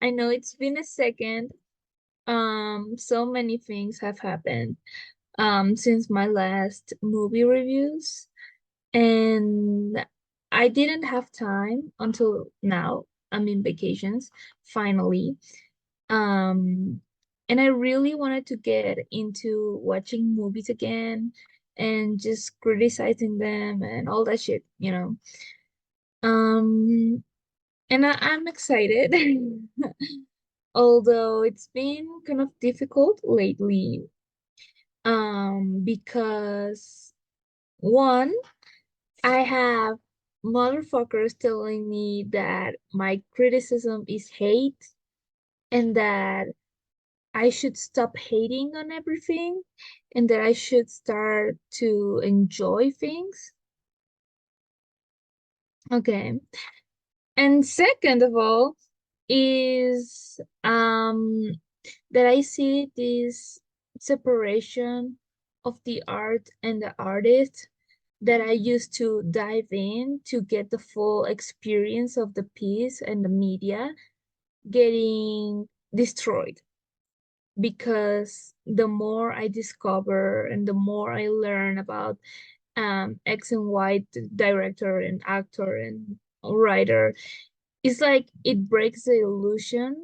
I know it's been a second. So many things have happened since my last movie reviews, and I didn't have time until now. I'm in vacations, finally. Um, and I really wanted to get into watching movies again and just criticizing them and all that shit. Um, and I'm excited. Although it's been kind of difficult lately, because one, I have motherfuckers telling me that my criticism is hate and that I should stop hating on everything and that I should start to enjoy things. Okay. And second of all is that I see this separation of the art and the artist that I used to dive in to get the full experience of the piece and the media getting destroyed because the more I discover and the more I learn about X and Y director and actor and writer, it's like it breaks the illusion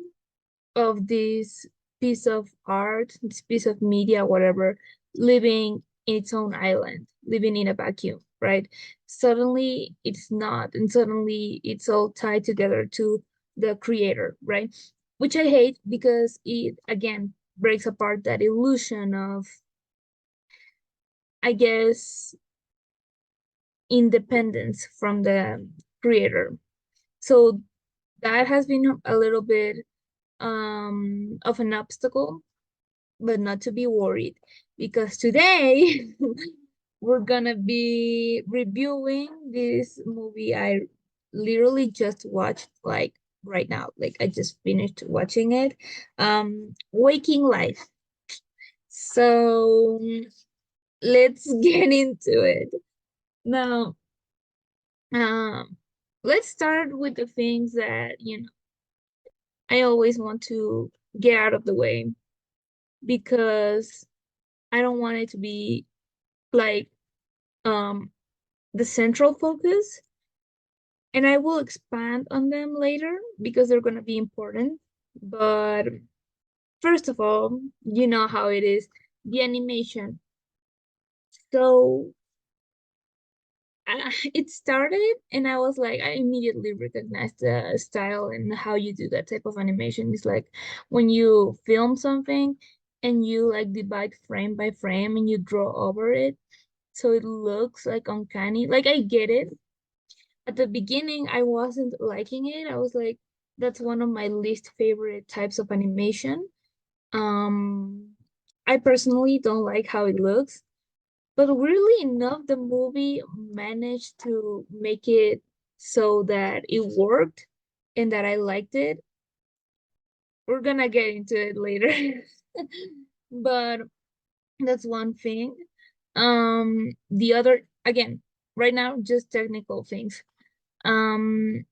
of this piece of art, this piece of media, whatever, living in its own island, living in a vacuum, right? Suddenly it's not, and suddenly it's all tied together to the creator, right? Which I hate because it again breaks apart that illusion of, I guess, independence from the creator. So that has been a little bit of an obstacle, but not to be worried because today we're gonna be reviewing this movie I literally just watched like right now. Like I just finished watching it. Waking Life. So let's get into it. Now, um, let's start with the things that, I always want to get out of the way because I don't want it to be like um the central focus, and I will expand on them later because they're going to be important. But first of all, you know how it is, the animation. So it started, and I was like, I immediately recognized the style and how you do that type of animation. It's like when you film something and you like divide frame by frame and you draw over it so it looks like uncanny. Like I get it. At the beginning, I wasn't liking it. I was like, that's one of my least favorite types of animation. Um, I personally don't like how it looks, but weirdly enough, the movie managed to make it so that it worked and that I liked it. We're gonna get into it later. But that's one thing. The other, again, right now, just technical things. Um,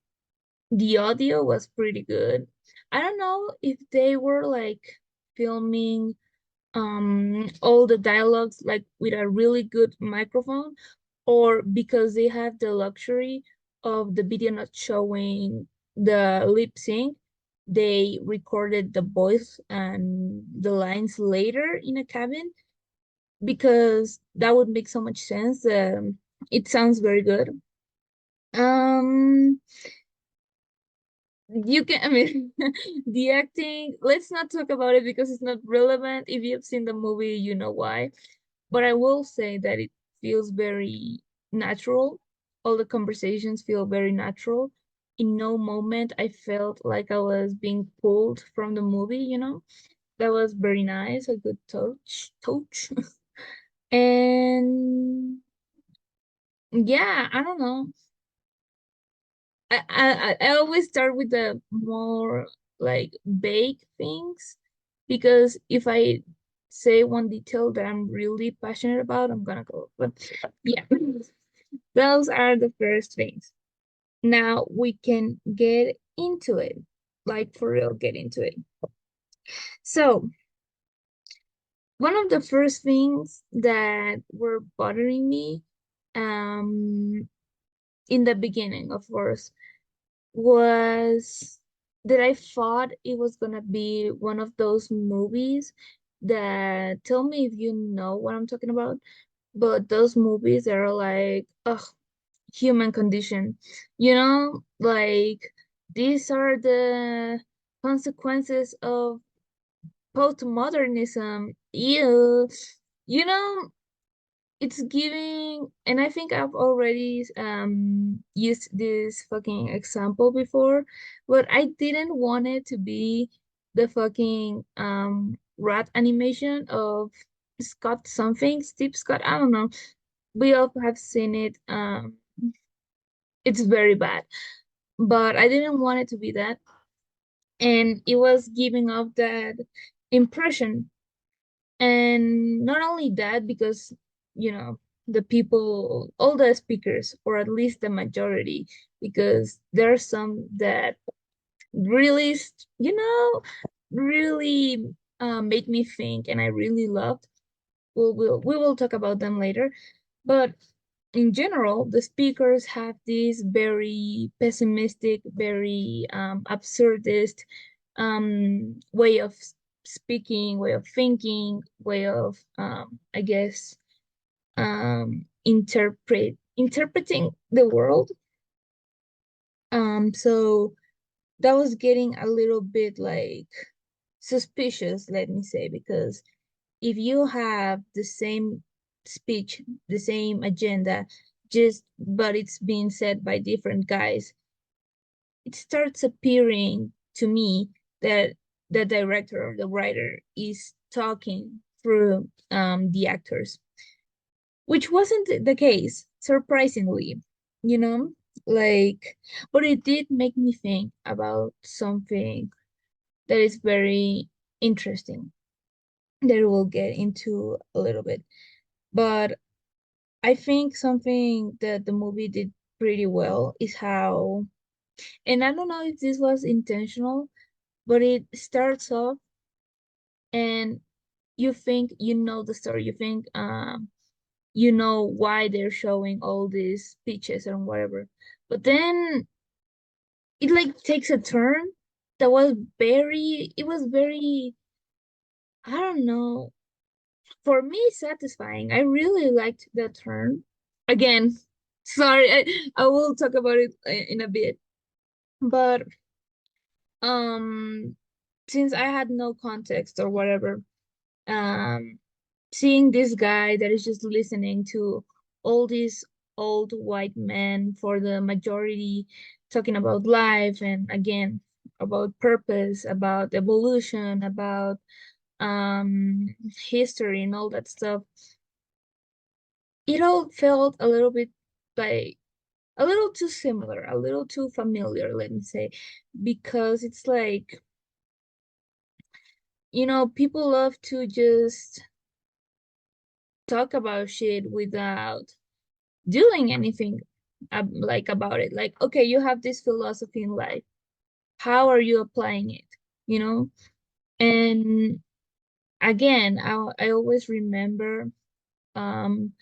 The audio was pretty good. I don't know if they were like filming all the dialogues like with a really good microphone or because they have the luxury of the video not showing the lip sync, they recorded the voice and the lines later in a cabin because that would make so much sense. It sounds very good. Um, You can, I mean, the acting, let's not talk about it because it's not relevant. If you've seen the movie, you know why. But I will say that it feels very natural. All the conversations feel very natural. In no moment I felt like I was being pulled from the movie. That was very nice, a good touch. And yeah, I don't know. I always start with the more like vague things because if I say one detail that I'm really passionate about, I'm gonna go. But yeah, those are the first things. Now we can get into it, like for real, get into it. So, one of the first things that were bothering me, um, in the beginning, of course, was that I thought it was gonna be one of those movies that, tell me if you know what I'm talking about, but those movies that are like, ugh, human condition, like these are the consequences of postmodernism. Ew. You know, it's giving, and I think I've already used this fucking example before, but I didn't want it to be the fucking rat animation of Scott something, Steve Scott, I don't know. We all have seen it. It's very bad, but I didn't want it to be that. And it was giving off that impression. And not only that, because, you know, the people, all the speakers, or at least the majority, because there are some that really, really made me think, and I really loved. We will talk about them later. But in general, the speakers have this very pessimistic, very absurdist way of speaking, way of thinking, way of, I guess, interpreting the world. So that was getting a little bit like suspicious, let me say, because if you have the same speech, the same agenda, just but it's being said by different guys, it starts appearing to me that the director or the writer is talking through the actors, which wasn't the case, surprisingly, you know, like, but it did make me think about something that is very interesting that we'll get into a little bit. But I think something that the movie did pretty well is how, and I don't know if this was intentional, but it starts off and you think you know the story. You think you know why they're showing all these speeches and whatever. But then it like takes a turn that was very, I don't know, for me satisfying. I really liked that turn. Again, sorry, I will talk about it in a bit. But um since I had no context or whatever, um seeing this guy that is just listening to all these old white men for the majority talking about life and again about purpose, about evolution, about history and all that stuff, it all felt a little bit like a little too similar, a little too familiar, let me say, because it's like, people love to just talk about shit without doing anything like about it. Like, okay, you have this philosophy in life. How are you applying it? You know? And again, I always remember um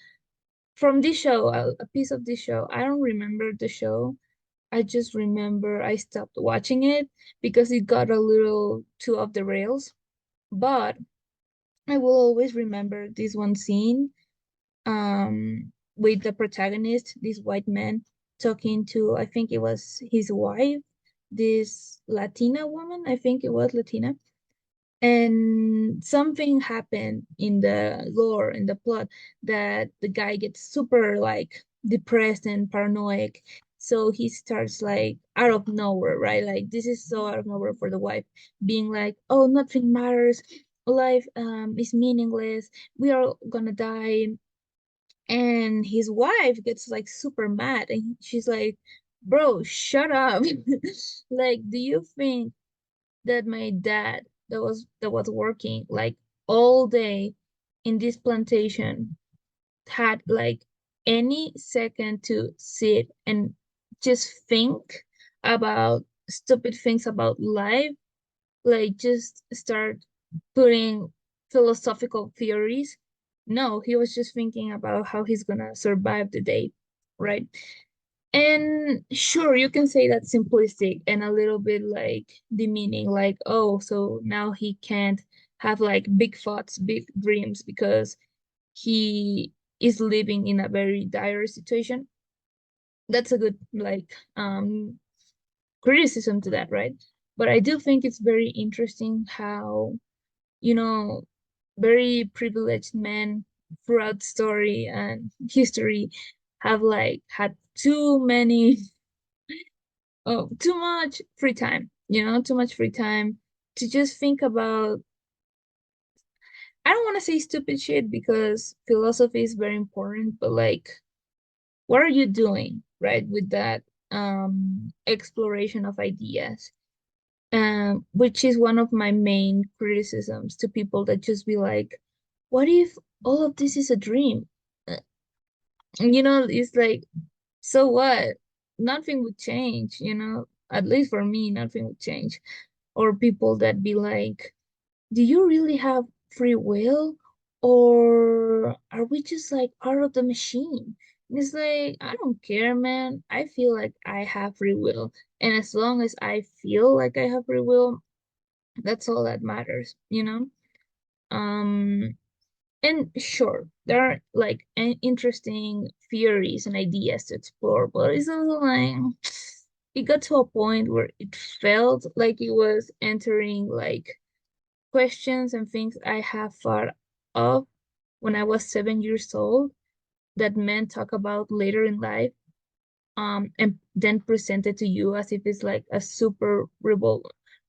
from this show, a piece of this show. I don't remember the show. I just remember I stopped watching it because it got a little too off the rails. But I will always remember this one scene with the protagonist, this white man talking to, I think it was his wife, this Latina woman, I think it was Latina. And something happened in the lore, in the plot, that the guy gets super like depressed and paranoid. So he starts like out of nowhere, right? Like this is so out of nowhere for the wife, being like, "Oh, nothing matters. Life is meaningless. We are gonna die." And his wife gets like super mad and she's like, "Bro, shut up." Like, do you think that my dad that was working like all day in this plantation had like any second to sit and just think about stupid things about life, like just start putting philosophical theories. No, he was just thinking about how he's gonna survive the day, right? And sure, you can say that's simplistic and a little bit like demeaning, like, oh, so now he can't have like big thoughts, big dreams because he is living in a very dire situation. That's a good like criticism to that, right? But I do think it's very interesting how, you know, very privileged men throughout story and history have like had too many, oh, too much free time, too much free time to just think about, I don't want to say stupid shit because philosophy is very important, but like, what are you doing, right, with that exploration of ideas? Which is one of my main criticisms to people that just be like, what if all of this is a dream? Uh, it's like, so what? Nothing would change, at least for me, nothing would change. Or people that be like, do you really have free will? Or are we just like part of the machine? And it's like, I don't care, man. I feel like I have free will. And as long as I feel like I have free will, that's all that matters. Um, and sure, there are like interesting theories and ideas to explore, but it's also like it got to a point where it felt like it was entering like questions and things I have thought of when I was 7 years old that men talk about later in life, and then presented to you as if it's like a super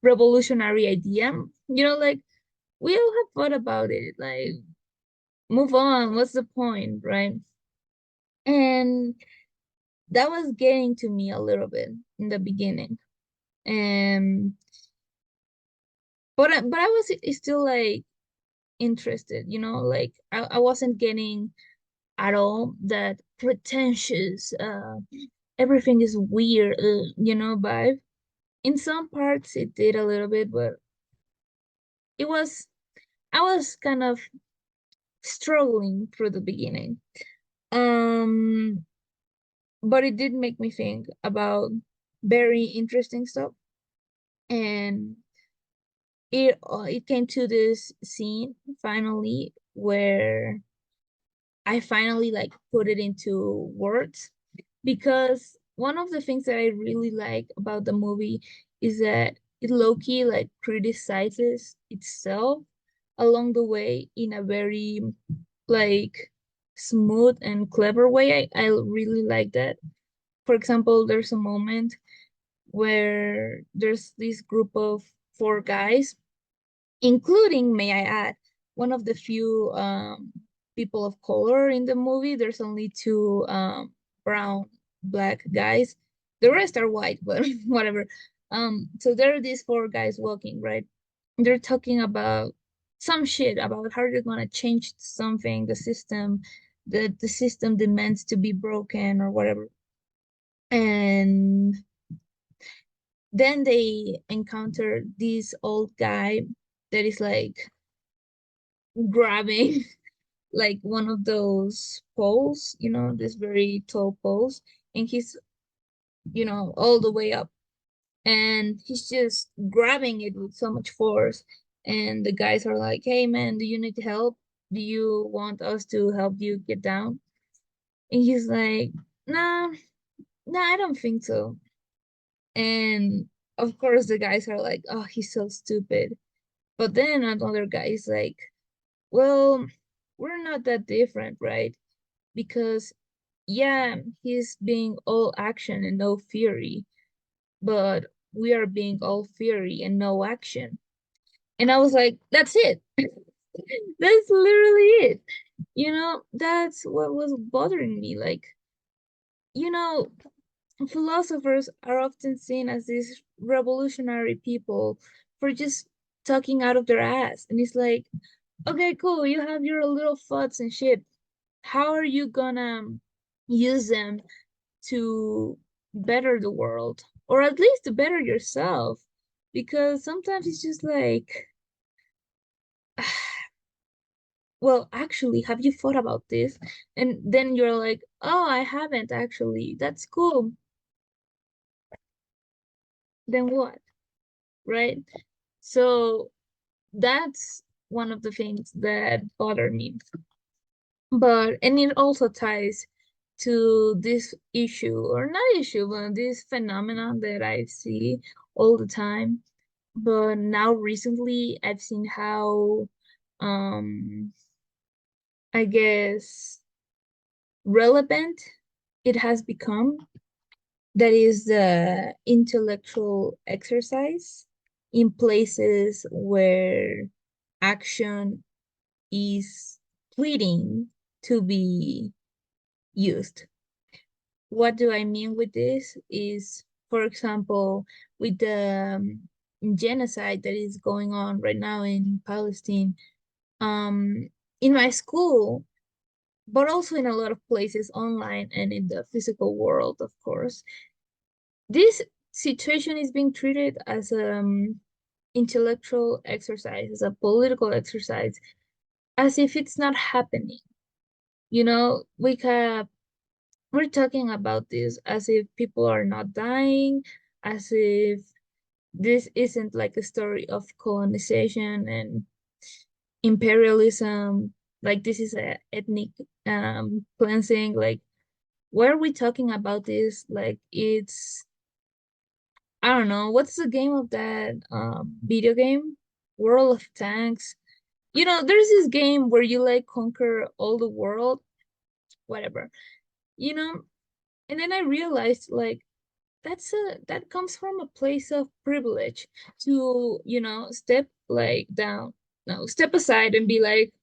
revolutionary idea. Like we all have thought about it. Like, move on. What's the point, right? And that was getting to me a little bit in the beginning. And but I was still like interested, like I wasn't getting at all that pretentious, everything is weird, vibe. In some parts it did a little bit, but it was I was kind of struggling through the beginning. Um, but it did make me think about very interesting stuff. And it came to this scene finally where I finally like put it into words, because one of the things that I really like about the movie is that it low-key like criticizes itself along the way in a very like smooth and clever way. I really like that. For example, there's a moment where there's this group of four guys, including, may I add, one of the few people of color in the movie. There's only two brown, black guys. The rest are white, but whatever. So there are these four guys walking, right? They're talking about some shit about how they're gonna change something, the system, that the system demands to be broken or whatever. And then they encounter this old guy that is like grabbing like one of those poles, this very tall poles, and he's, all the way up, and he's just grabbing it with so much force. And the guys are like, hey man, do you need help? Do you want us to help you get down? And he's like, nah, nah, I don't think so. And of course the guys are like, oh, he's so stupid. But then another guy is like, well, we're not that different, right? Because yeah, he's being all action and no theory, but we are being all theory and no action. And I was like, that's it. That's literally it. That's what was bothering me. Like, you know, philosophers are often seen as these revolutionary people for just talking out of their ass. And it's like, okay, cool, you have your little thoughts and shit. How are you gonna use them to better the world? or at least to better yourself, because sometimes it's just like, well, actually, have you thought about this? And then you're like, oh, I haven't actually. That's cool. Then what? Right? So that's one of the things that bother me. But, and it also ties to this issue, or not issue, but this phenomenon that I see all the time. But now recently, I've seen how, um, I guess, relevant it has become. That is the intellectual exercise in places where action is pleading to be used. What do I mean with this is, for example, with the genocide that is going on right now in Palestine, um, in my school, but also in a lot of places online and in the physical world, of course, this situation is being treated as intellectual exercise, as a political exercise, as if it's not happening. You know, we're talking about this as if people are not dying, as if this isn't like a story of colonization and imperialism, like this is a ethnic cleansing. Like, why are we talking about this? Like, it's, I don't know, what's the game of that video game? World of Tanks. You know, there's this game where you like conquer all the world, whatever. You know, and then I realized like that comes from a place of privilege to, you know, step like down, no, step aside and be like,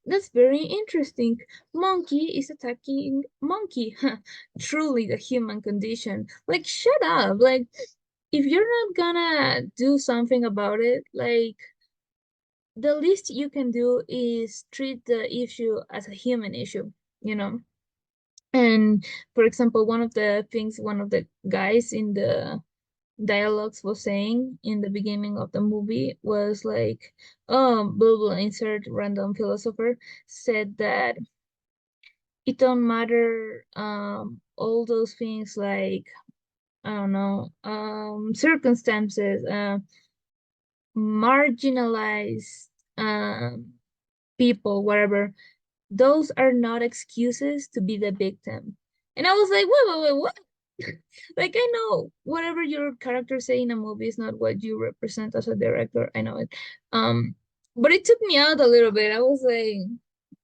that's very interesting. Monkey is attacking monkey. Truly the human condition. Like, shut up. Like, if you're not gonna do something about it, like, the least you can do is treat the issue as a human issue, you know? And for example, one of the things one of the guys in the dialogues was saying in the beginning of the movie was like, blah blah, insert random philosopher, said that it don't matter all those things like, I don't know, circumstances, marginalized people, whatever, those are not excuses to be the victim. And I was like, wait, what? Like, I know whatever your character say in a movie is not what you represent as a director. I know it. Um, but it took me out a little bit. I was like,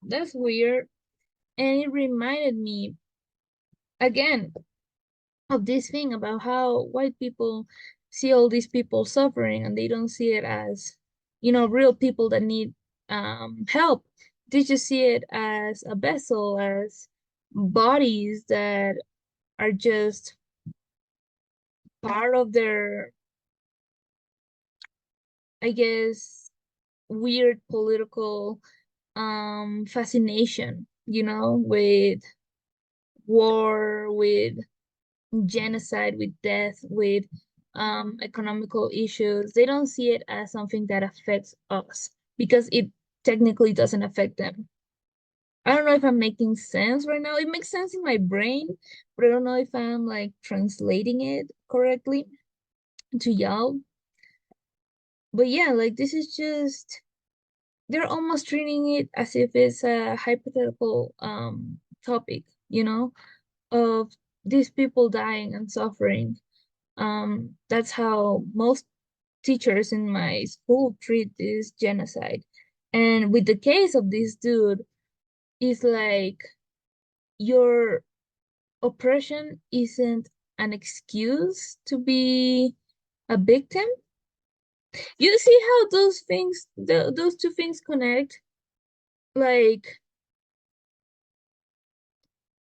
that's weird. And it reminded me again of this thing about how white people see all these people suffering and they don't see it as, you know, real people that need help. They just see it as a vessel, as bodies that are just part of their, I guess, weird political fascination, you know, with war, with genocide, with death, with economical issues. They don't see it as something that affects us because it technically doesn't affect them. I don't know if I'm making sense right now. It makes sense in my brain, but I don't know if I'm like translating it correctly to y'all. But yeah, like this is just, they're almost treating it as if it's a hypothetical topic, you know, of these people dying and suffering. That's how most teachers in my school treat this genocide. And with the case of this dude, it's like your oppression isn't an excuse to be a victim. You see how those things, those two things connect? Like,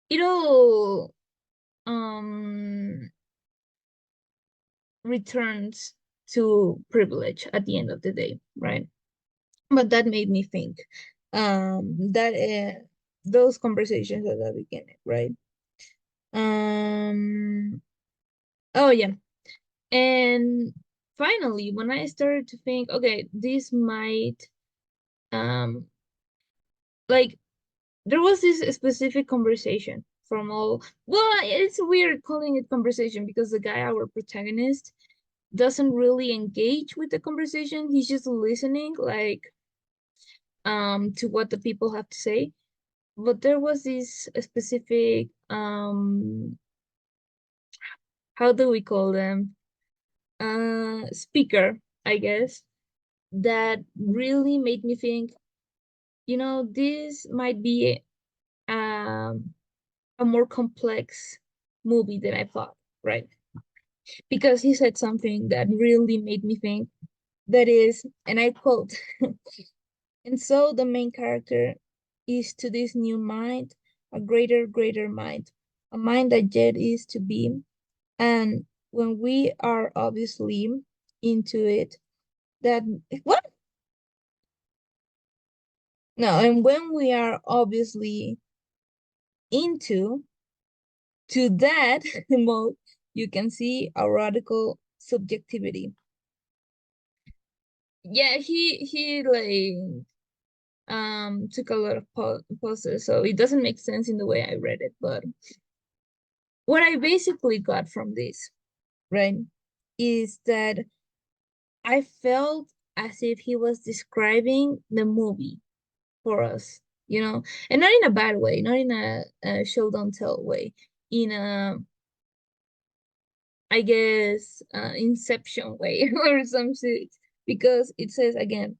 it all um returns to privilege at the end of the day, right? But that made me think that those conversations at the beginning, right? Um, Oh yeah. And finally, when I started to think, okay, this might um like there was this specific conversation from all, well, it's weird calling it conversation because the guy, our protagonist, doesn't really engage with the conversation. He's just listening, like, to what the people have to say. But there was this specific how do we call them, speaker, I guess, that really made me think, this might be um a more complex movie than I thought, right? Because he said something that really made me think, that is, and I quote, and so the main character is to this new mind, a greater mind, a mind that yet is to be. And when we are obviously into it, that, what? No, and when we are obviously into to that mode, you can see a radical subjectivity. Yeah, he like took a lot of pauses, so it doesn't make sense in the way I read it. But what I basically got from this, right, is that I felt as if he was describing the movie for us, and not in a bad way, not in a show don't tell way, in a, I guess, Inception way or some shit, because it says again,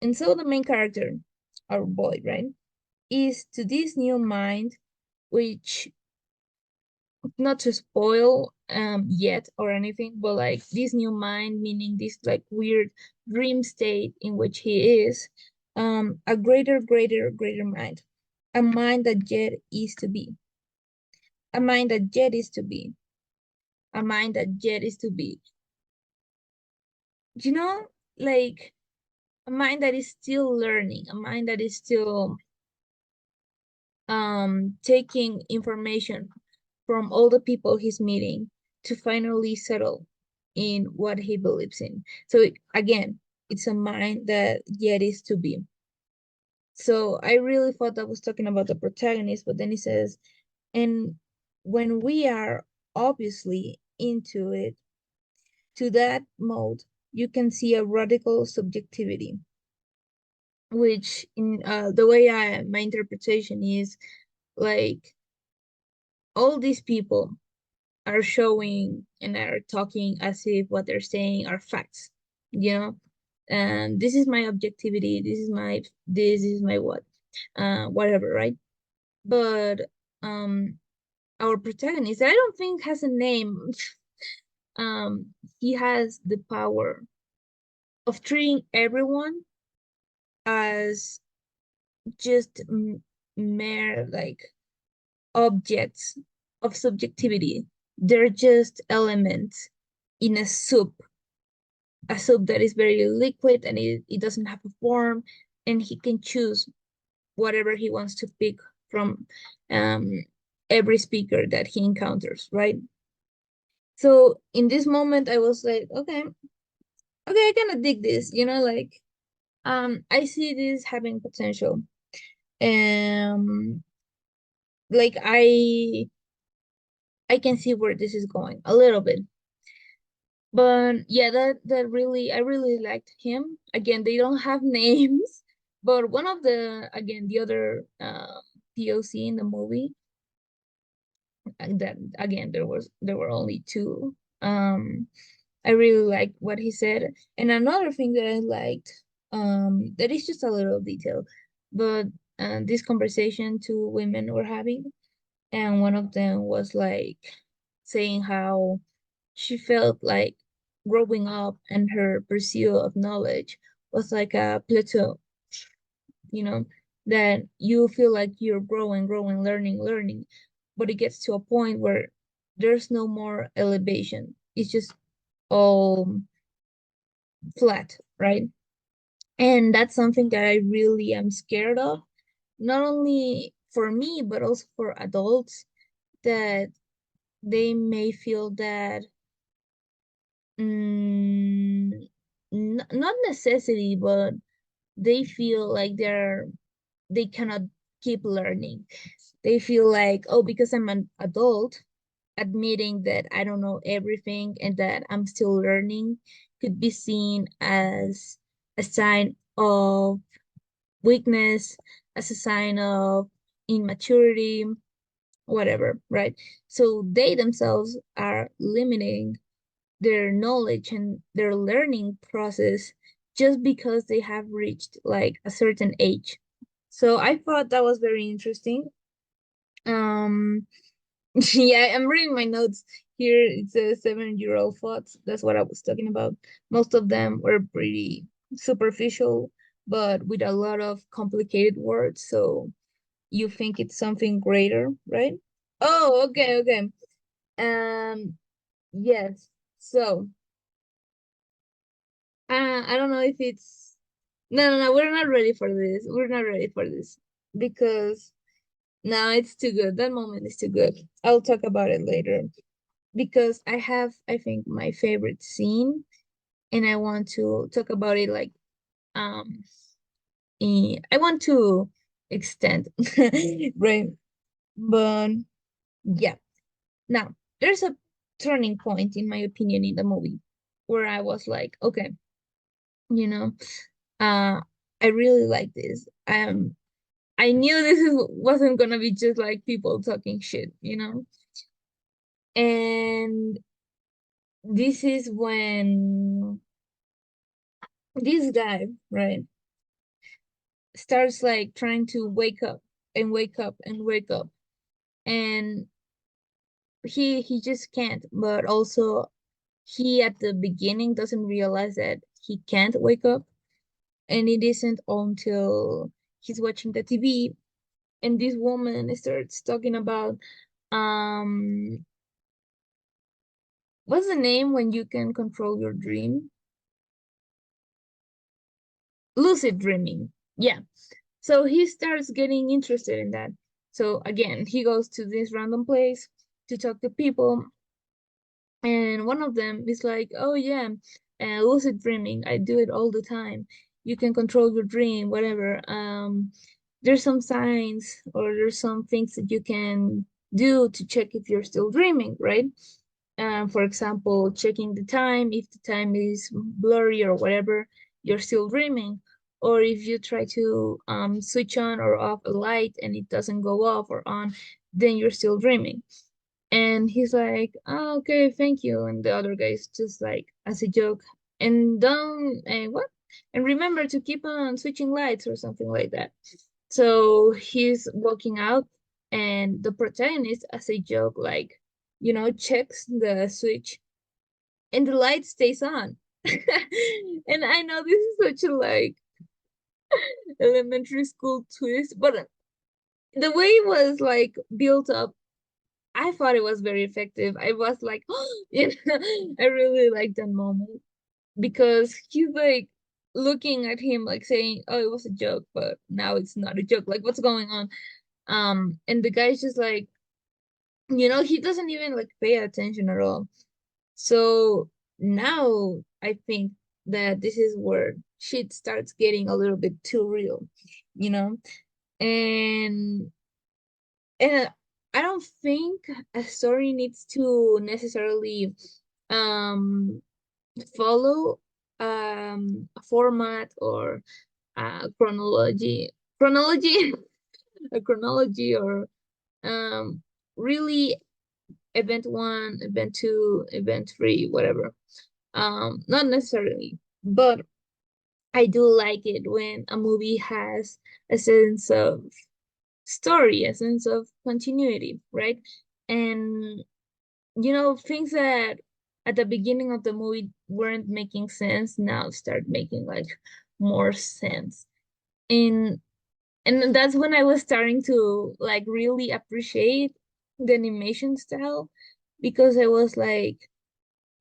and so the main character, our boy, right, is to this new mind, which, not to spoil yet or anything, but like this new mind, meaning this like weird dream state in which he is, a greater mind, a mind that yet is to be, a mind that yet is to be, a mind that yet is to be, you know, like a mind that is still learning, a mind that is still taking information from all the people he's meeting to finally settle in what he believes in. So again, it's a mind that yet is to be. So I really thought I was talking about the protagonist, but then he says, and when we are obviously into it, to that mode, you can see a radical subjectivity, which in the way my interpretation is, like, all these people are showing and are talking as if what they're saying are facts, you know? And this is my objectivity, this is my what, whatever, right? But our protagonist, I don't think has a name, he has the power of treating everyone as just mere like objects of subjectivity. They're just elements in a soup that is very liquid, and it doesn't have a form, and he can choose whatever he wants to pick from um, every speaker that he encounters, right? So in this moment, I was like, okay, okay, I kind of dig this, like, I see this having potential. Um, like I can see where this is going a little bit. But yeah, that really, I really liked him. Again, they don't have names, but one of the other POC in the movie, and that again there were only two. I really liked what he said. And another thing that I liked, that is just a little detail, but this conversation two women were having, and one of them was like saying how she felt like growing up and her pursuit of knowledge was like a plateau, you know, that you feel like you're growing, learning, but it gets to a point where there's no more elevation. It's just all flat, right? And that's something that I really am scared of, not only for me, but also for adults, that they may feel that. mm, not necessity, but they feel like they cannot keep learning. They feel like, oh, because I'm an adult, admitting that I don't know everything and that I'm still learning could be seen as a sign of weakness, as a sign of immaturity, whatever, right? So they themselves are limiting their knowledge and their learning process just because they have reached like a certain age. So I thought that was very interesting. Um, yeah, I'm reading my notes here. It says 7-year-old thoughts. That's what I was talking about. Most of them were pretty superficial, but with a lot of complicated words. So you think it's something greater, right? Oh, okay, okay. Um, yes. So, I don't know if it's no, we're not ready for this. We're not ready for this because no, it's too good. That moment is too good. I'll talk about it later because I have, I think, my favorite scene, and I want to talk about it like um, I want to extend, right? But yeah, now there's a turning point in my opinion in the movie where I was like, okay, you know, uh, I really like this. I knew wasn't gonna be just like people talking shit, And this is when this guy, right, starts like trying to wake up and wake up and wake up. And he just can't, but also he at the beginning doesn't realize that he can't wake up. And it isn't until he's watching the TV and this woman starts talking about um what's the name when you can control your dream? Lucid dreaming. Yeah. So he starts getting interested in that. So again, he goes to this random place to talk to people, and one of them is like, "Oh yeah, lucid dreaming. I do it all the time. You can control your dream, whatever. There's some signs or there's some things that you can do to check if you're still dreaming, right? For example, checking the time. If the time is blurry or whatever, you're still dreaming. Or if you try to switch on or off a light and it doesn't go off or on, then you're still dreaming." And he's like, "Oh, okay, thank you." And the other guy's just like, as a joke, and don't, and what? And remember to keep on switching lights or something like that. So he's walking out, and the protagonist, as a joke, like, checks the switch, and the light stays on. And I know this is such a like elementary school twist, but the way it was like built up, I thought it was very effective. I was like, I really liked that moment because he's like looking at him like saying, "Oh, it was a joke, but now it's not a joke. Like, what's going on?" And the guy's just like, he doesn't even like pay attention at all. So now I think that this is where shit starts getting a little bit too real, you know? And and I don't think a story needs to necessarily um follow a format or a chronology a chronology or um really event one, event two, event three, whatever. Not necessarily, but I do like it when a movie has a sense of story, a sense of continuity, right? And things that at the beginning of the movie weren't making sense now start making like more sense. And and that's when I was starting to like really appreciate the animation style because I was like,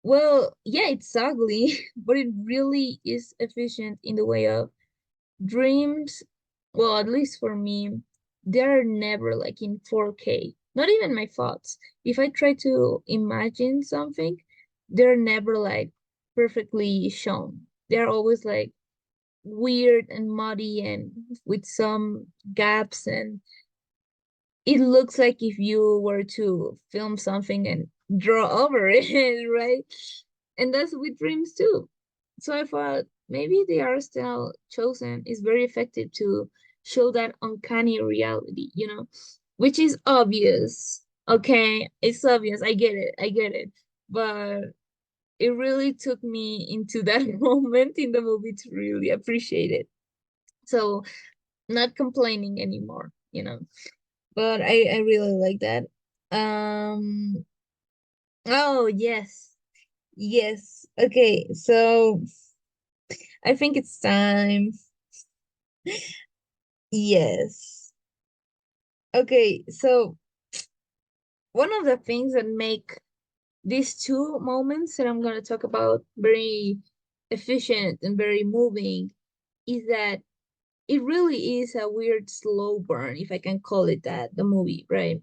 well, yeah, it's ugly, but it really is efficient in the way of dreams. Well, at least for me, they're never like in 4K. Not even my thoughts. If I try to imagine something, they're never like perfectly shown. They're always like weird and muddy and with some gaps, and it looks like if you were to film something and draw over it, right? And that's with dreams too. So I thought maybe the art style chosen is very effective to show that uncanny reality, which is obvious. Okay, it's obvious. I get it. But it really took me into that moment in the movie to really appreciate it. So not complaining anymore. But I really like that. Um, oh yes, yes. Okay, so I think it's time. Yes. Okay, so one of the things that make these two moments that I'm gonna talk about very efficient and very moving is that it really is a weird slow burn, if I can call it that, the movie, right?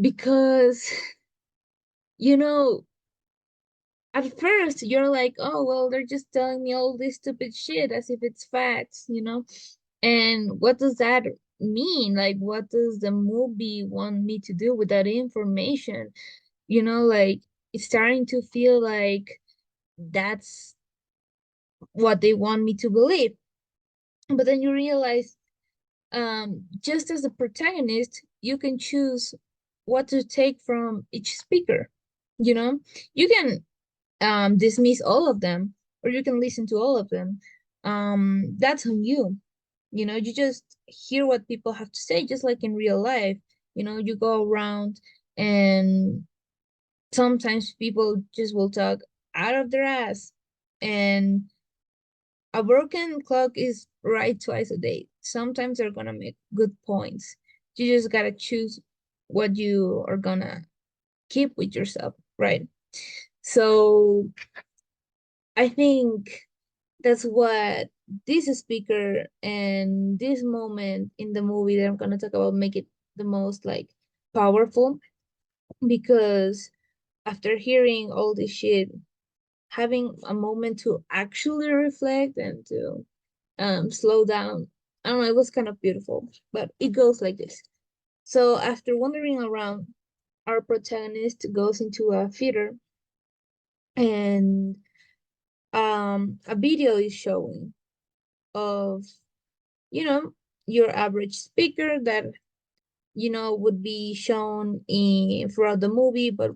Because, you know, at first you're like, oh, well, they're just telling me all this stupid shit as if it's facts. And what does that mean? Like, what does the movie want me to do with that information? Like, it's starting to feel like that's what they want me to believe. But then you realize, just as a protagonist, you can choose what to take from each speaker. You know, you can dismiss all of them, or you can listen to all of them. That's on you. You just hear what people have to say, just like in real life. You go around, and sometimes people just will talk out of their ass, and a broken clock is right twice a day. Sometimes they're gonna make good points. You just gotta choose what you are gonna keep with yourself, right? So I think that's what this speaker and this moment in the movie that I'm gonna talk about make it the most like powerful, because after hearing all this shit, having a moment to actually reflect and to slow down, I don't know, it was kind of beautiful. But it goes like this. So after wandering around, our protagonist goes into a theater, and a video is showing of you know, your average speaker that, would be shown in throughout the movie, but,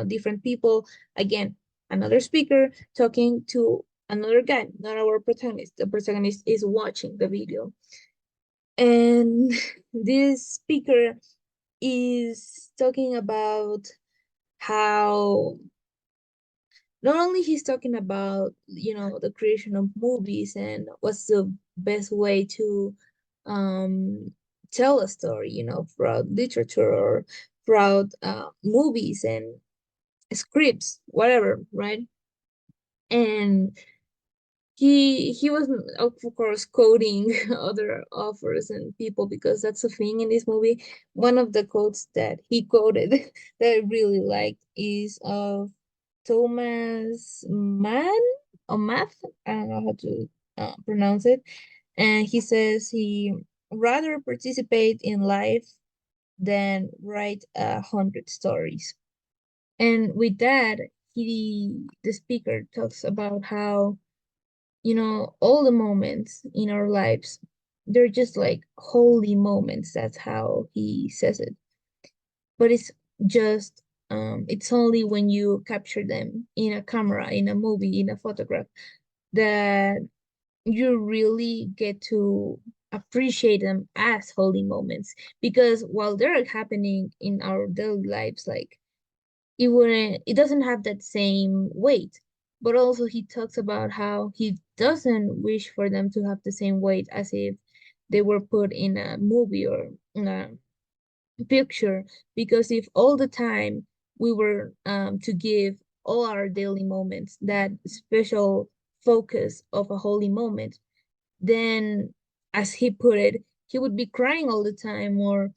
different people. Again, another speaker talking to another guy, not our protagonist. The protagonist is watching the video. And this speaker is talking about how not only he's talking about the creation of movies and what's the best way to um tell a story throughout literature or throughout movies and scripts, whatever, right? And he was, of course, quoting other authors and people, because that's a thing in this movie. One of the quotes that he quoted that I really liked is of Thomas Mann or Math. I don't know how to pronounce it. And he says he rather participate in life than write 100 stories. And with that, the speaker talks about how all the moments in our lives, they're just like holy moments. That's how he says it. But it's only when you capture them in a camera, in a movie, in a photograph, that you really get to appreciate them as holy moments. Because while they're happening in our daily lives, like, it doesn't have that same weight. But also he talks about how he doesn't wish for them to have the same weight as if they were put in a movie or in a picture. Because if all the time we were to give all our daily moments that special focus of a holy moment, then, as he put it, he would be crying all the time, or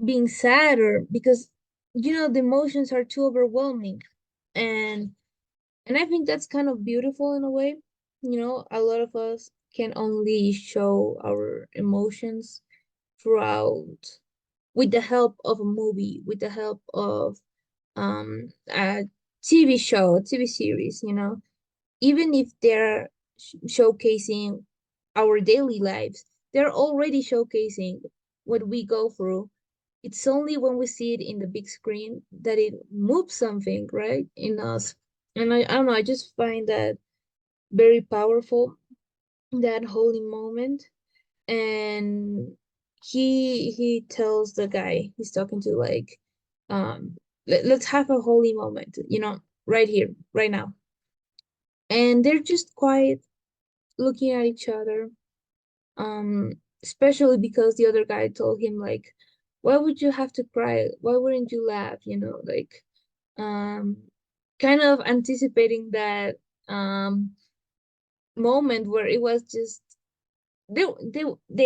being sad, or because the emotions are too overwhelming. And And I think that's kind of beautiful in a way. A lot of us can only show our emotions throughout with the help of a movie, with the help of a TV show, a TV series, even if they're showcasing our daily lives, they're already showcasing what we go through. It's only when we see it in the big screen that it moves something, right, in us. And I don't know, I just find that very powerful, that holy moment. And he tells the guy he's talking to, like, let's have a holy moment, right here, right now. And they're just quiet, looking at each other, especially because the other guy told him, like, why would you have to cry? Why wouldn't you laugh? Like, um kind of anticipating that moment where it was just they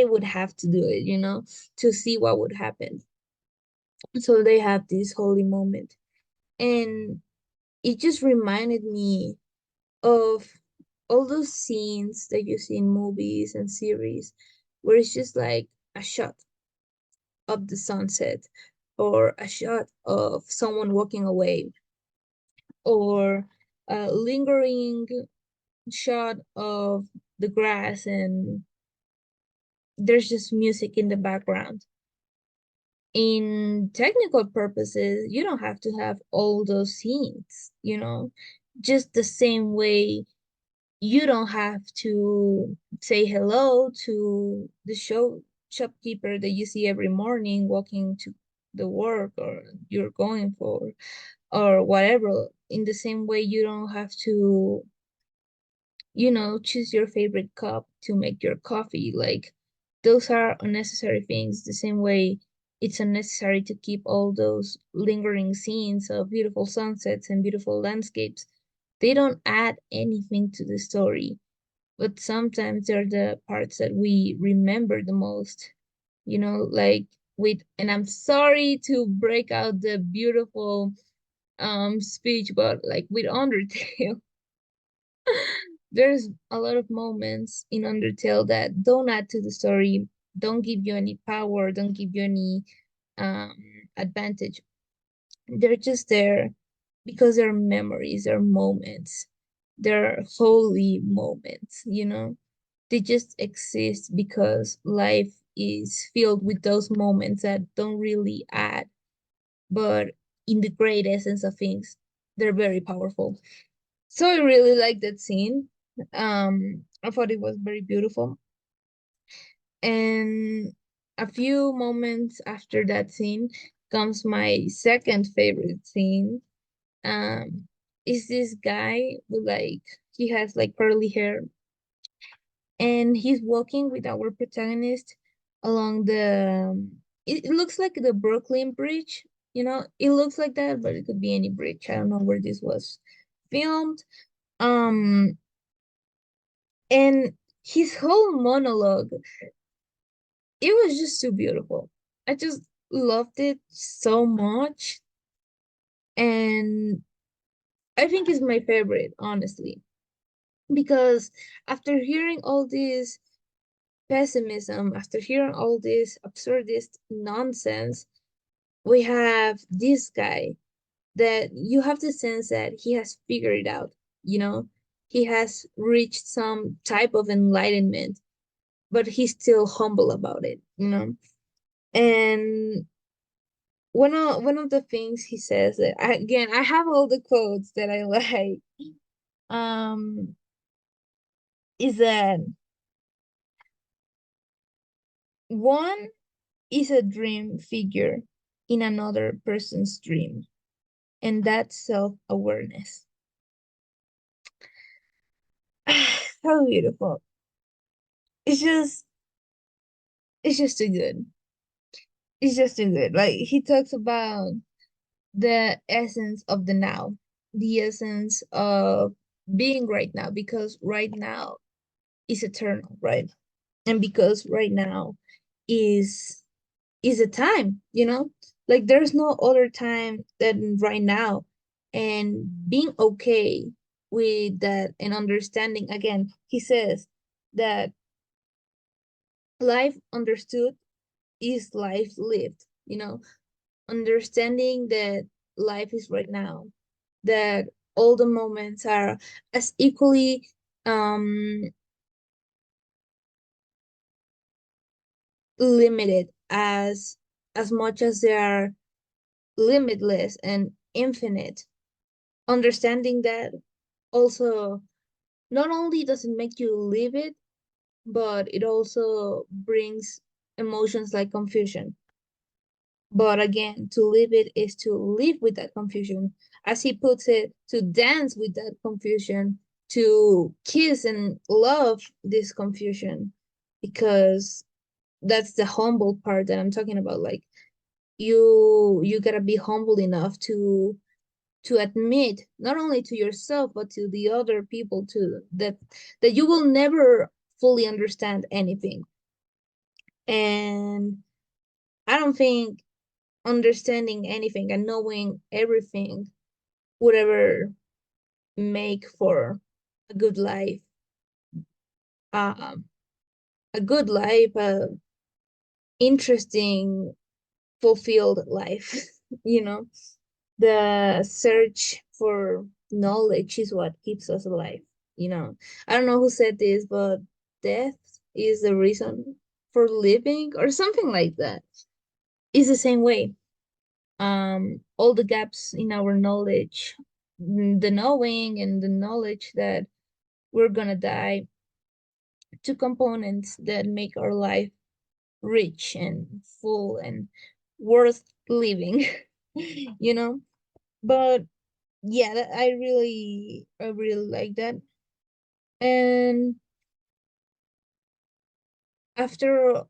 would have to do it, to see what would happen. So they have this holy moment. And it just reminded me of all those scenes that you see in movies and series where it's just like a shot of the sunset, or a shot of someone walking away, or a lingering shot of the grass, and there's just music in the background. In technical purposes, you don't have to have all those scenes, just the same way you don't have to say hello to the shopkeeper that you see every morning walking to the work or you're going for, or whatever. In the same way, you don't have to, choose your favorite cup to make your coffee. Like, those are unnecessary things. The same way it's unnecessary to keep all those lingering scenes of beautiful sunsets and beautiful landscapes. They don't add anything to the story, but sometimes they're the parts that we remember the most, like and I'm sorry to break out the beautiful speech, but like with Undertale, there's a lot of moments in Undertale that don't add to the story, don't give you any power, don't give you any um advantage. They're just there because they're memories, they're moments, they're holy moments, They just exist because life is filled with those moments that don't really add, but in the great essence of things, they're very powerful. So I really like that scene. I thought it was very beautiful. And a few moments after that scene comes my second favorite scene. Um, is this guy with, like, he has like curly hair, and he's walking with our protagonist along it looks like the Brooklyn Bridge. It looks like that, but it could be any bridge. I don't know where this was filmed. Um, and his whole monologue, it was just so beautiful. I just loved it so much. And I think it's my favorite, honestly, because after hearing all this pessimism, after hearing all this absurdist nonsense, we have this guy that you have the sense that he has figured it out, you know? He has reached some type of enlightenment, but he's still humble about it? And one of the things he says that again, I have all the quotes that I like, um, is that one is a dream figure in another person's dream, and that's self-awareness. So beautiful. It's just it's just too good. It's just too good. Like, he talks about the essence of the now, the essence of being right now, because right now is eternal, right? And because right now is a time. Like, there's no other time than right now. And being okay with that and understanding. Again, he says that life understood is life lived, understanding that life is right now, that all the moments are as equally um limited as much as they are limitless and infinite. Understanding that also not only does it make you live it, but it also brings emotions like confusion. But again, to live it is to live with that confusion. As he puts it, to dance with that confusion, to kiss and love this confusion, because that's the humble part that I'm talking about. Like you gotta be humble enough to admit not only to yourself but to the other people too that you will never fully understand anything. And I don't think understanding anything and knowing everything would ever make for a good life. Um, a good life, a interesting, fulfilled life. you know, the search for knowledge is what keeps us alive. I don't know who said this, but death is the reason for living or something like that. It's the same way. All the gaps in our knowledge, the knowing and the knowledge that we're gonna die, two components that make our life rich and full and worth living. you know but yeah, I really like that. And after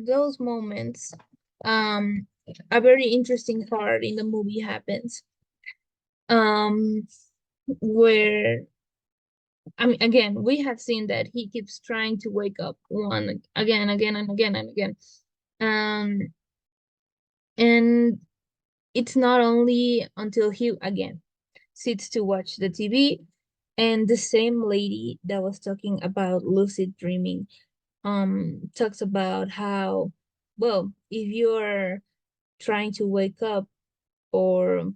those moments, um a very interesting part in the movie happens, um where, I mean, again, we have seen that he keeps trying to wake up one again, again, and again and again. Um, and it's not only until he again sits to watch the TV, and the same lady that was talking about lucid dreaming talks about how, well, if you're trying to wake up or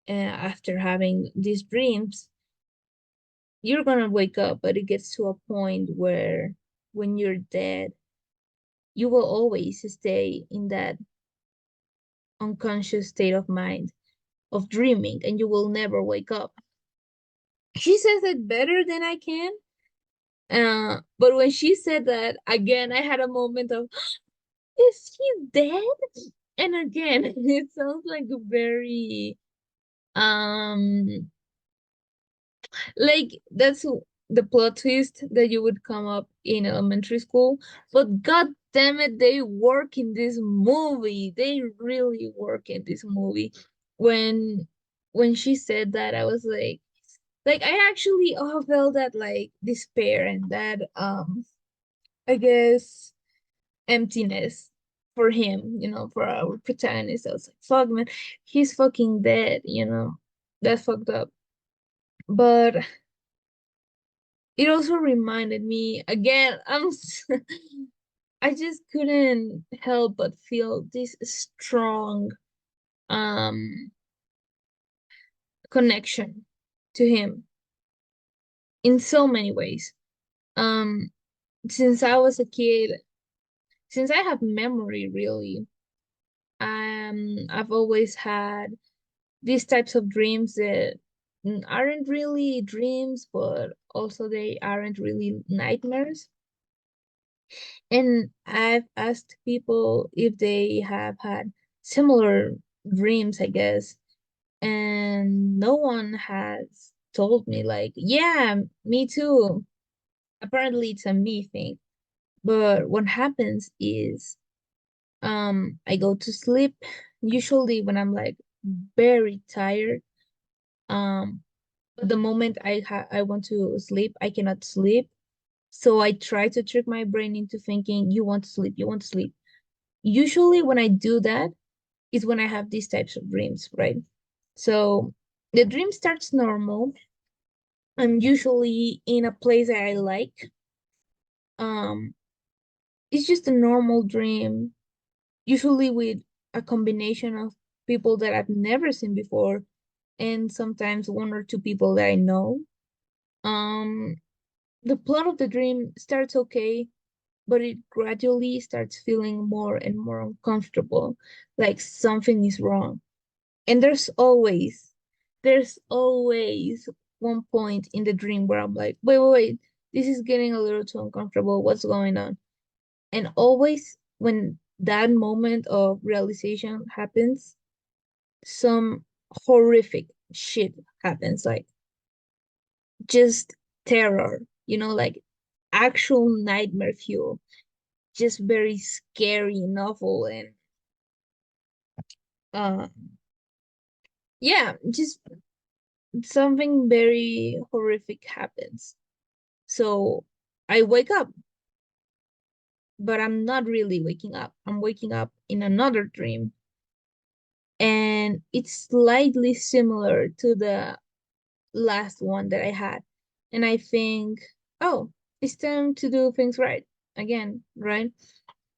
after having these dreams, you're gonna wake up, but it gets to a point where when you're dead, you will always stay in that unconscious state of mind of dreaming and you will never wake up. She says it better than I can. But when she said that, again, I had a moment of, is he dead? And again, it sounds like a very like that's the plot twist that you would come up in elementary school. But god damn it, they work in this movie. They really work in this movie. When when she said that, I was like I actually felt that like despair and that I guess emptiness for him, for our protagonist. I was like, fuck man, he's fucking dead. That's fucked up. But it also reminded me again, I just couldn't help but feel this strong um connection to him in so many ways. Um since I was a kid, since I have memory really, I've always had these types of dreams that aren't really dreams, but also they aren't really nightmares. And I've asked people if they have had similar dreams, I guess, and no one has told me, like, yeah, me too. Apparently, it's a me thing. But what happens is, I go to sleep, usually when I'm like very tired. Um, but the moment I want to sleep, I cannot sleep. So I try to trick my brain into thinking, you want to sleep, you want to sleep. Usually when I do that is when I have these types of dreams, right? So the dream starts normal, I'm usually in a place that I like. Um, it's just a normal dream, usually with a combination of people that I've never seen before, and sometimes one or two people that I know. Um, the plot of the dream starts okay, but it gradually starts feeling more and more uncomfortable, like something is wrong. And there's always one point in the dream where I'm like, wait, this is getting a little too uncomfortable. What's going on? And always when that moment of realization happens, some horrific shit happens, like just terror, like actual nightmare fuel, just very scary and awful. And uh, yeah, just something very horrific happens. So I wake up, but I'm not really waking up. I'm waking up in another dream, and it's slightly similar to the last one that I had. And I think, oh, it's time to do things right again, right?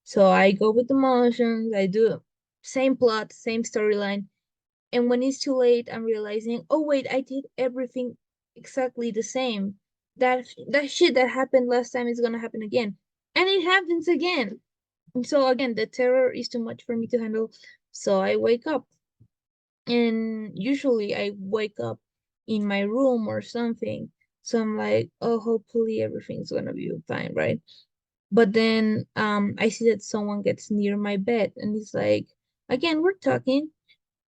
So I go with the motions, I do same plot, same storyline. And when it's too late, I'm realizing, oh wait, I did everything exactly the same. That shit that happened last time is gonna happen again. And it happens again. And so again, the terror is too much for me to handle. So I wake up. And usually I wake up in my room or something. So I'm like, oh, hopefully everything's gonna be fine, right? But then I see that someone gets near my bed and it's like, again, we're talking,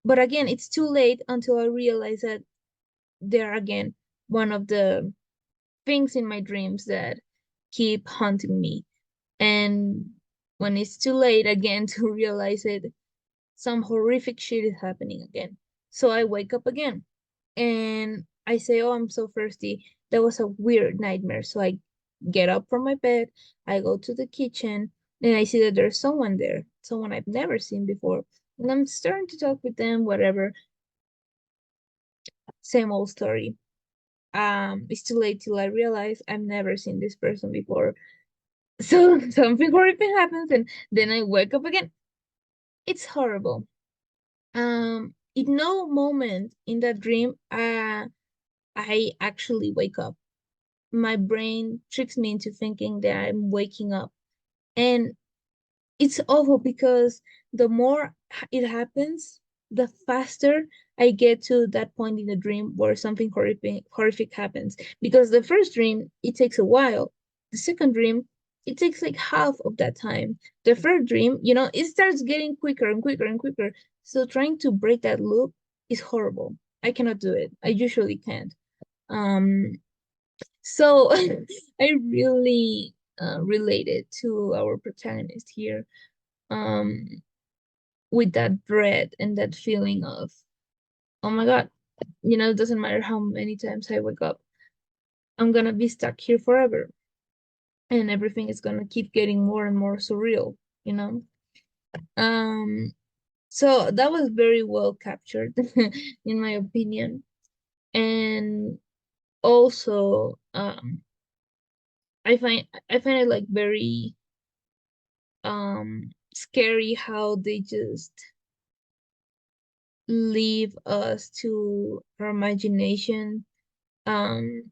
but again, it's too late until I realize that they're again one of the things in my dreams that keep haunting me. And when it's too late again to realize it, some horrific shit is happening again. So I wake up again and I say, oh, I'm so thirsty. That was a weird nightmare. So I get up from my bed, I go to the kitchen, and I see that there's someone there, someone I've never seen before. And I'm starting to talk with them, whatever. Same old story. It's too late till I realize I've never seen this person before. So something horrific happens, and then I wake up again. It's horrible. In no moment in that dream, I actually wake up. My brain tricks me into thinking that I'm waking up. And it's awful because the more it happens, the faster I get to that point in the dream where something horrific happens. Because the first dream, it takes a while. The second dream, it takes like half of that time. The third dream, it starts getting quicker and quicker and quicker. So trying to break that loop is horrible. I cannot do it. I usually can't. Um, so I really related to our protagonist here, um, with that dread and that feeling of, oh my God, it doesn't matter how many times I wake up, I'm gonna be stuck here forever, and everything is gonna keep getting more and more surreal, you know? Um, so that was very well captured, in my opinion. And also, I find it like very scary how they just leave us to our imagination, um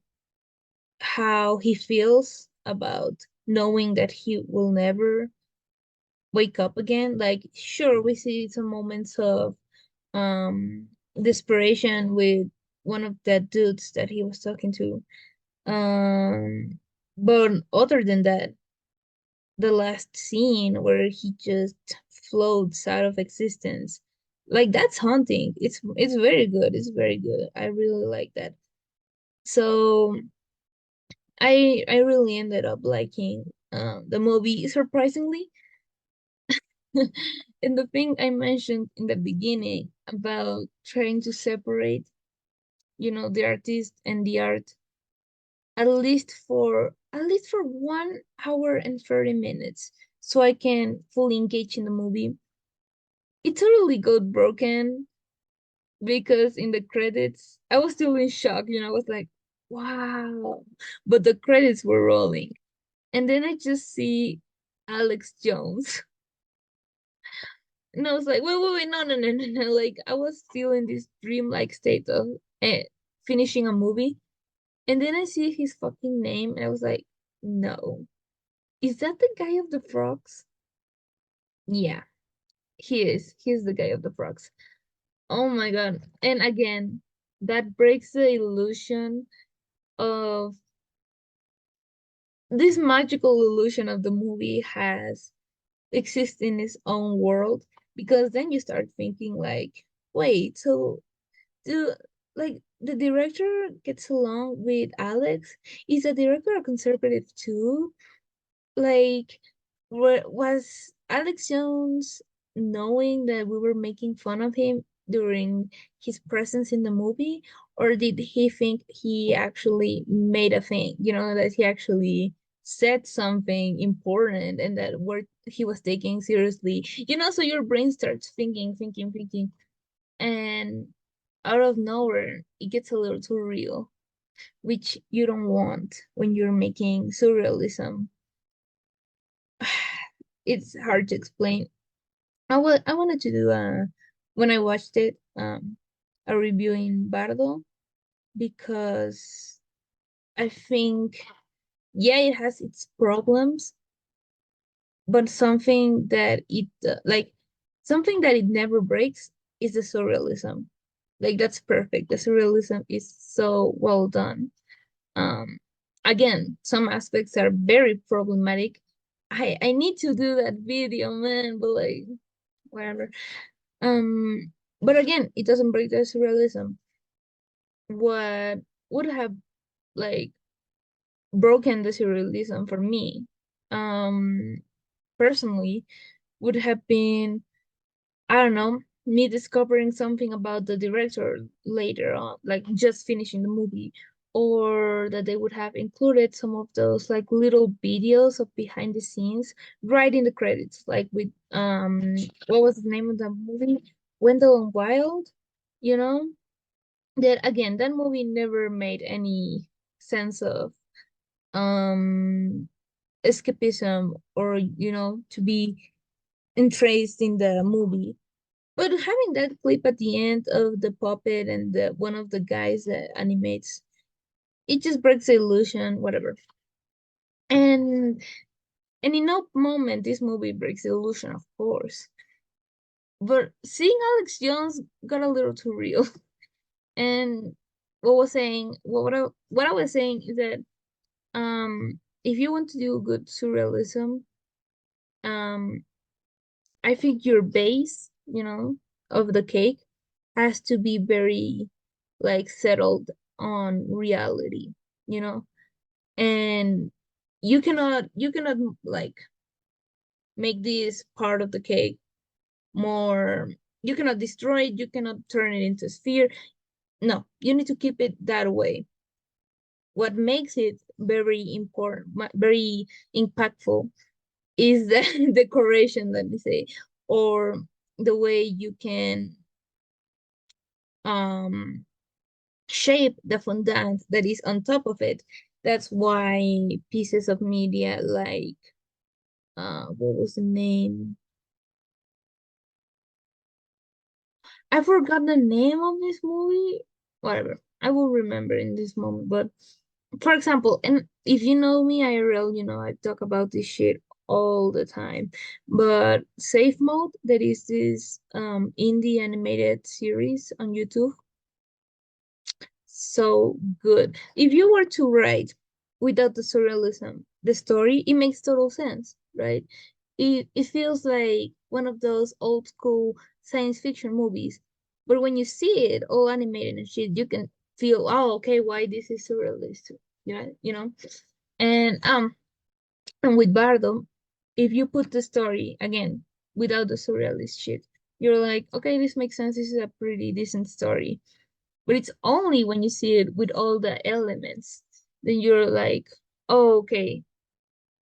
how he feels about knowing that he will never wake up again. Like, sure, we see some moments of um desperation with one of the dudes that he was talking to, but other than that, the last scene where he just floats out of existence, like, that's haunting. It's very good. It's very good. I really like that. So I really ended up liking the movie, surprisingly. And the thing I mentioned in the beginning about trying to separate, the artist and the art, at least for 1 hour and 30 minutes, so I can fully engage in the movie. It totally got broken because in the credits, I was still in shock. I was like, wow. But the credits were rolling. And then I just see Alex Jones. And I was like, wait, wait, wait, no, no, no, no, no. Like I was still in this dreamlike state of finishing a movie. And then I see his fucking name and I was like, no. Is that the guy of the frogs? Yeah, he is. He's the guy of the frogs. Oh my God. And again, that breaks the illusion of this magical illusion of the movie has exist in its own world, because then you start thinking like, wait, so do like the director gets along with Alex? Is the director a conservative too? Like, was Alex Jones knowing that we were making fun of him during his presence in the movie, or did he think he actually made a thing? You know, that he actually said something important and that what he was taking seriously. You know, so your brain starts thinking, thinking, thinking, and out of nowhere, it gets a little too real, which you don't want when you're making surrealism. It's hard to explain. I wanted to do a when I watched it a review in Bardo, because I think, yeah, it has its problems, but something that it never breaks is the surrealism. Like that's perfect. The surrealism is so well done. Um, Again, some aspects are very problematic. I need to do that video, man, but like whatever. Um, but again, it doesn't break the surrealism. What would have like broken the surrealism for me, um, personally, would have been, I don't know, me discovering something about the director later on, like just finishing the movie, or that they would have included some of those like little videos of behind the scenes right in the credits, like with what was the name of the movie? Wendell and Wild, you know? That again, that movie never made any sense of um escapism, or to be entraced in the movie. But having that clip at the end of the puppet and the one of the guys that animates, it just breaks the illusion, whatever. And in no moment this movie breaks the illusion, of course. But seeing Alex Jones got a little too real. And what I was saying is that if you want to do good surrealism, um I think your base, of the cake has to be very like settled on reality, you know? And you cannot like make this part of the cake more, you cannot destroy it, you cannot turn it into a sphere. No, you need to keep it that way. What makes it very important, very impactful, is the decoration, let me say, or the way you can um shape the fondant that is on top of it. That's why pieces of media like what was the name? I forgot the name of this movie. Whatever. I will remember in this moment. But for example, and if you know me IRL, I talk about this shit all the time. But Safe Mode, that is this indie animated series on YouTube, so good. If you were to write without the surrealism, the story, it makes total sense, right? It feels like one of those old school science fiction movies. But when you see it all animated and shit, you can feel, oh, okay, why this is surrealistic. You know? And with Bardo, if you put the story again without the surrealist shit, you're like, okay, this makes sense. This is a pretty decent story. But it's only when you see it with all the elements, then you're like, oh, okay,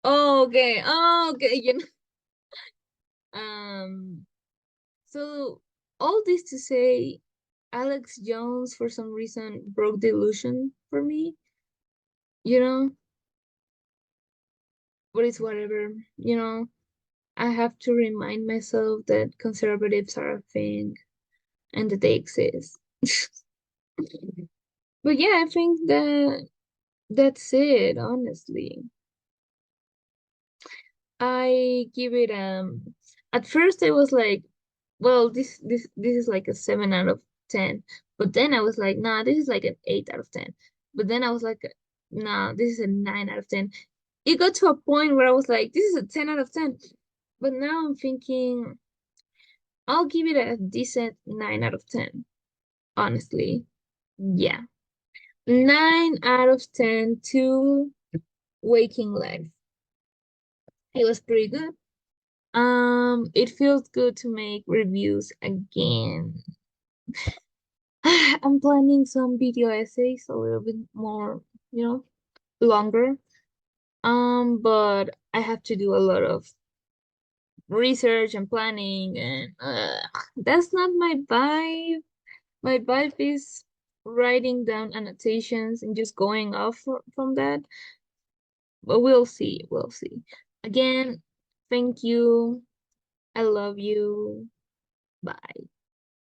oh, okay, oh, okay, Um, so all this to say, Alex Jones for some reason broke the illusion for me. you know, but it's whatever, you know. I have to remind myself that conservatives are a thing and that they exist. But yeah, I think that that's it, honestly. I give it at first I was like, well, this is like a 7 out of 10. But then I was like, nah, this is like an 8 out of 10. But then I was like, nah, this is a 9 out of 10. It got to a point where I was like, this is a 10 out of 10. But now I'm thinking I'll give it a decent 9 out of 10, honestly. Yeah. 9 out of 10 to Waking Life. It was pretty good. It feels good to make reviews again. I'm planning some video essays a little bit more, you know, longer. But I have to do a lot of research and planning, and that's not my vibe. My vibe is writing down annotations and just going off from that. But we'll see. We'll see. Again, thank you. I love you. Bye.